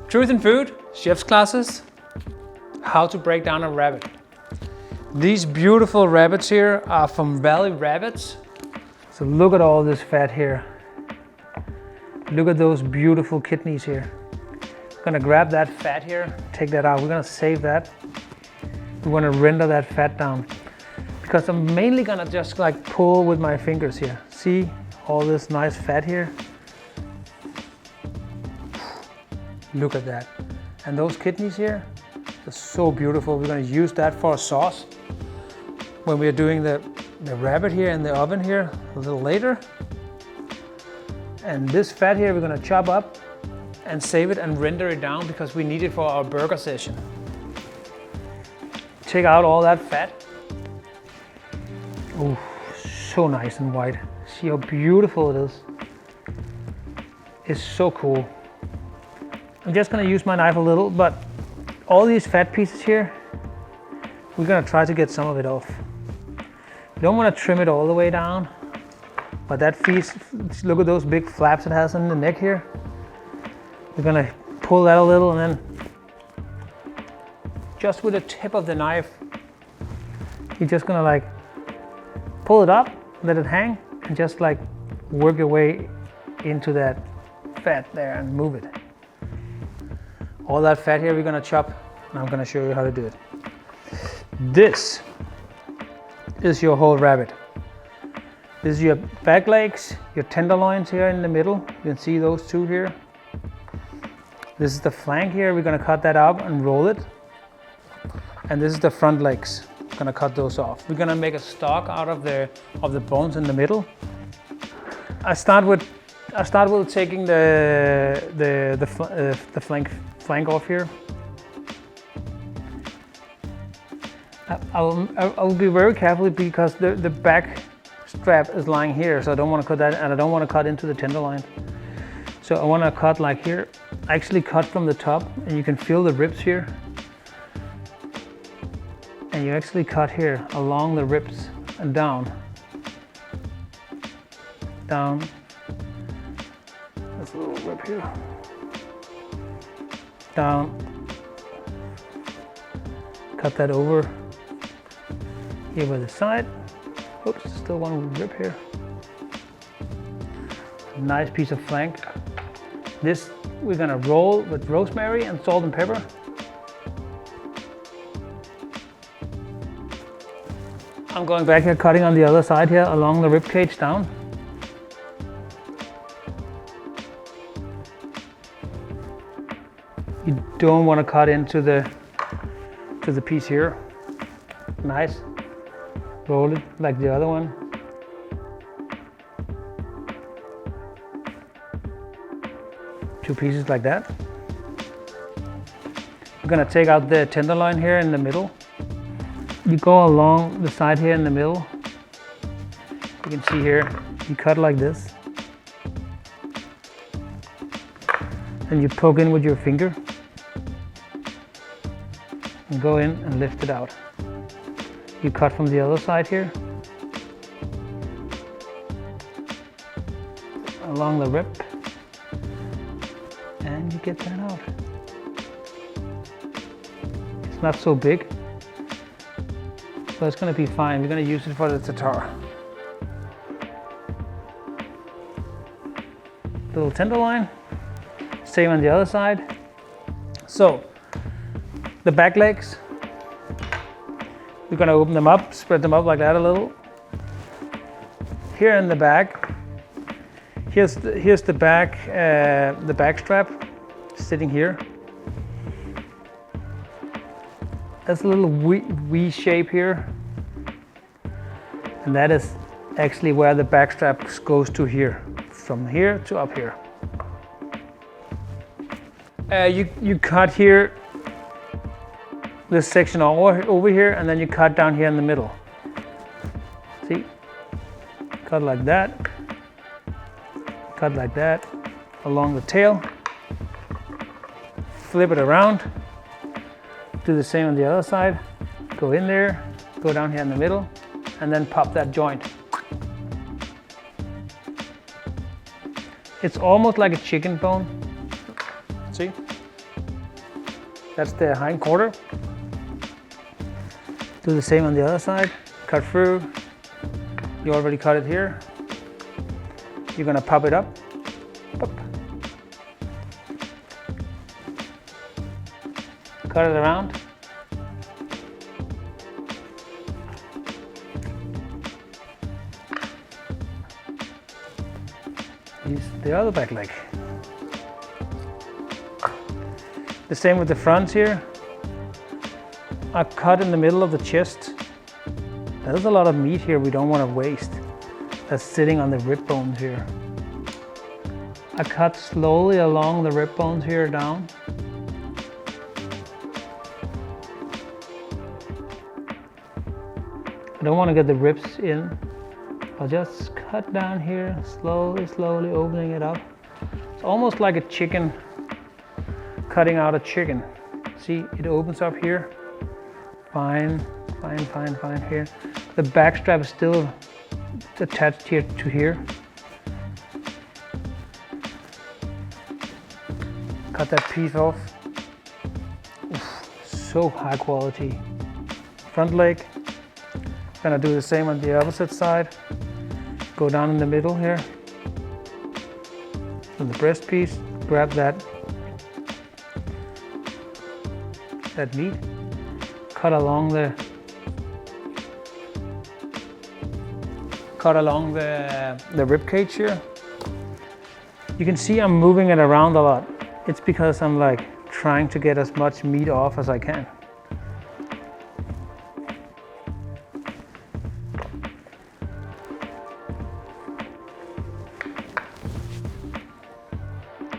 Truth in Food, chef's classes, how to break down a rabbit. These beautiful rabbits here are from Valley Rabbits. So look at all this fat here. Look at those beautiful kidneys here. I'm gonna grab that fat here, take that out. We're gonna save that. We wanna render that fat down because I'm mainly gonna just like pull with my fingers here. See all this nice fat here? Look at that. And those kidneys here, they're so beautiful. We're gonna use that for a sauce when we're doing the rabbit here in the oven here a little later. And this fat here, we're gonna chop up and save it and render it down because we need it for our burger session. Take out all that fat. Oh, so nice and white. See how beautiful it is. It's so cool. I'm just gonna use my knife a little, but all these fat pieces here, we're gonna try to get some of it off. You don't wanna trim it all the way down, but that piece, look at those big flaps it has in the neck here. We're gonna pull that a little and then just with the tip of the knife, you're just gonna like pull it up, let it hang, and just like work your way into that fat there and move it. All that fat here we're gonna chop, and I'm gonna show you how to do it. This is your whole rabbit. This is your back legs, your tenderloins here in the middle. You can see those two here. This is the flank here. We're gonna cut that up and roll it. And this is the front legs. We're gonna cut those off. We're gonna make a stock out of the bones in the middle. I start with taking the flank off here. I'll be very careful because the back strap is lying here, so I don't want to cut that, and I don't want to cut into the tenderloin. So I want to cut like here. I actually cut from the top, and you can feel the ribs here. And you actually cut here along the ribs and down. Down. There's a little rib here. Down. Cut that over here by the side. Oops, still one rib here. Nice piece of flank. This we're gonna roll with rosemary and salt and pepper. I'm going back here, cutting on the other side here along the rib cage down. You don't want to cut into the piece here. Nice. Roll it like the other one. Two pieces like that. We're gonna take out the tenderloin here in the middle. You go along the side here in the middle. You can see here, you cut like this. And you poke in with your finger. And go in and lift it out. You cut from the other side here. Along the rib. And you get that out. It's not so big, but it's gonna be fine. We're gonna use it for the tartare. Little tenderloin. Same on the other side. So, the back legs, we're gonna open them up, spread them up like that a little. Here in the back, here's the back strap sitting here. There's a little V shape here, and that is actually where the back strap goes to here, from here to up here. You cut here, this section over here, and then you cut down here in the middle. See? Cut like that along the tail, flip it around, do the same on the other side, go in there, go down here in the middle, and then pop that joint. It's almost like a chicken bone. See? That's the hind quarter. Do the same on the other side. Cut through. You already cut it here. You're gonna pop it up. Pop. Cut it around. Use the other back leg. The same with the fronts here. I cut in the middle of the chest. There's a lot of meat here we don't want to waste. That's sitting on the rib bones here. I cut slowly along the rib bones here down. I don't want to get the ribs in. I'll just cut down here, slowly, slowly opening it up. It's almost like a chicken, cutting out a chicken. See, it opens up here. Fine, fine, fine, fine here. The back strap is still attached here to here. Cut that piece off. Oof, so high quality. Front leg. Gonna do the same on the opposite side. Go down in the middle here. On the breast piece, grab that meat. Cut along the rib cage here. You can see I'm moving it around a lot. It's because I'm like trying to get as much meat off as I can.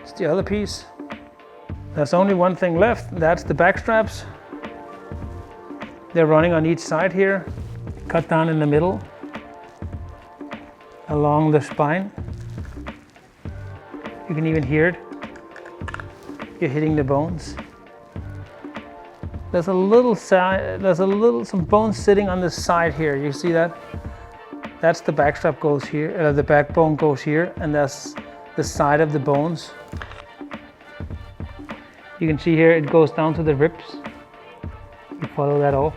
It's the other piece. There's only one thing left. That's the back straps. They're running on each side here. Cut down in the middle along the spine. You can even hear it. You're hitting the bones. There's some bones sitting on the side here. You see that? That's the back strap goes here, the backbone goes here, and that's the side of the bones. You can see here it goes down to the ribs. You follow that off.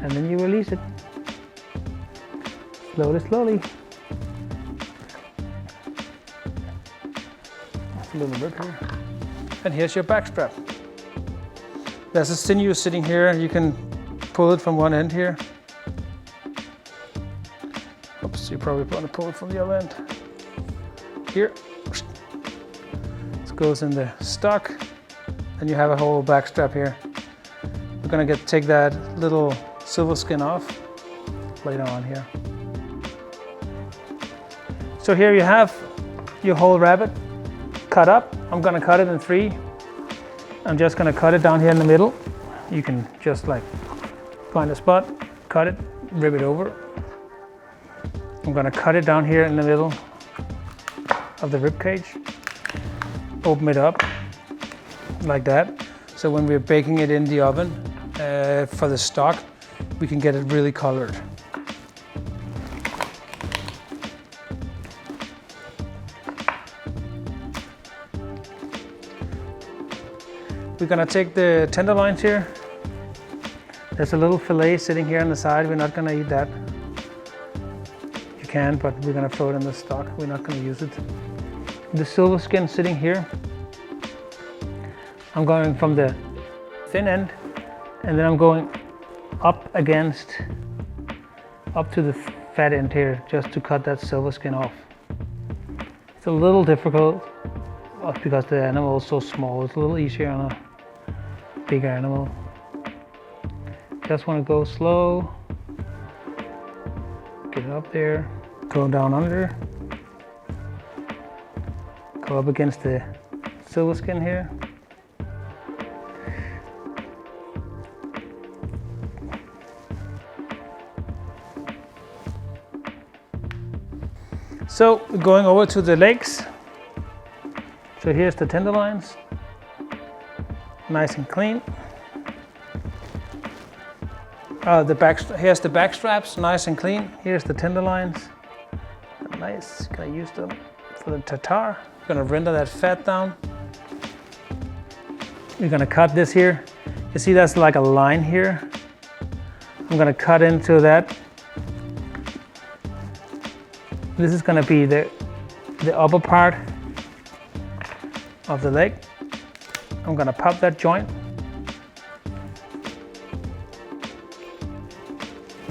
And then you release it. Slowly, slowly. A little bit here. And here's your back strap. There's a sinew sitting here. You can pull it from one end here. Oops, you probably want to pull it from the other end. Here. This goes in the stock. Then you have a whole back strap here. We're gonna take that little silver skin off later on here. So here you have your whole rabbit cut up. I'm gonna cut it in 3. I'm just gonna cut it down here in the middle. You can just like find a spot, cut it, rib it over. I'm gonna cut it down here in the middle of the rib cage. Open it up like that. So when we're baking it in the oven for the stock, we can get it really colored. We're gonna take the tenderloins here. There's a little fillet sitting here on the side. We're not gonna eat that. You can, but we're gonna throw it in the stock. We're not gonna use it. The silver skin sitting here. I'm going from the thin end, and then I'm going up to the fat end here, just to cut that silver skin off. It's a little difficult because the animal is so small. It's a little easier on a bigger animal. Just want to go slow. Get it up there. Go down under. Go up against the silver skin here. So going over to the legs. So here's the tenderloins, nice and clean. Here's the back straps, nice and clean. Here's the tenderloins, nice. Gonna use them for the tartare. Gonna render that fat down. We're gonna cut this here. You see that's like a line here. I'm gonna cut into that. This is gonna be the upper part of the leg. I'm gonna pop that joint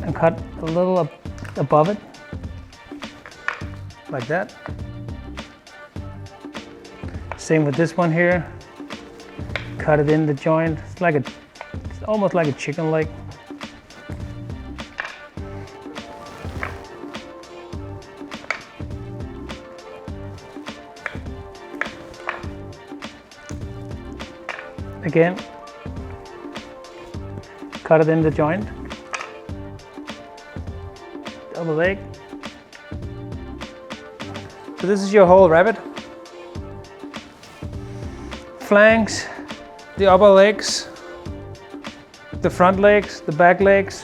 and cut a little up above it, like that. Same with this one here. Cut it in the joint. It's almost like a chicken leg. Again, cut it in the joint. Double leg. So this is your whole rabbit. Flanks, the upper legs, the front legs, the back legs,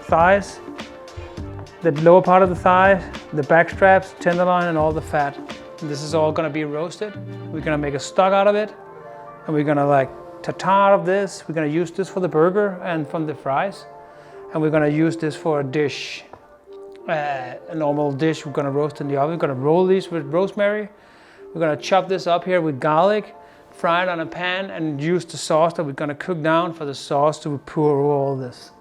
thighs, the lower part of the thigh, the back straps, tenderloin, and all the fat. And this is all gonna be roasted. We're gonna make a stock out of it, and we're gonna like tartare of this. We're gonna use this for the burger and from the fries, and we're gonna use this for a dish, a normal dish. We're gonna roast in the oven. We're gonna roll these with rosemary. We're gonna chop this up here with garlic, fry it on a pan, and use the sauce that we're gonna cook down for the sauce to pour over all this.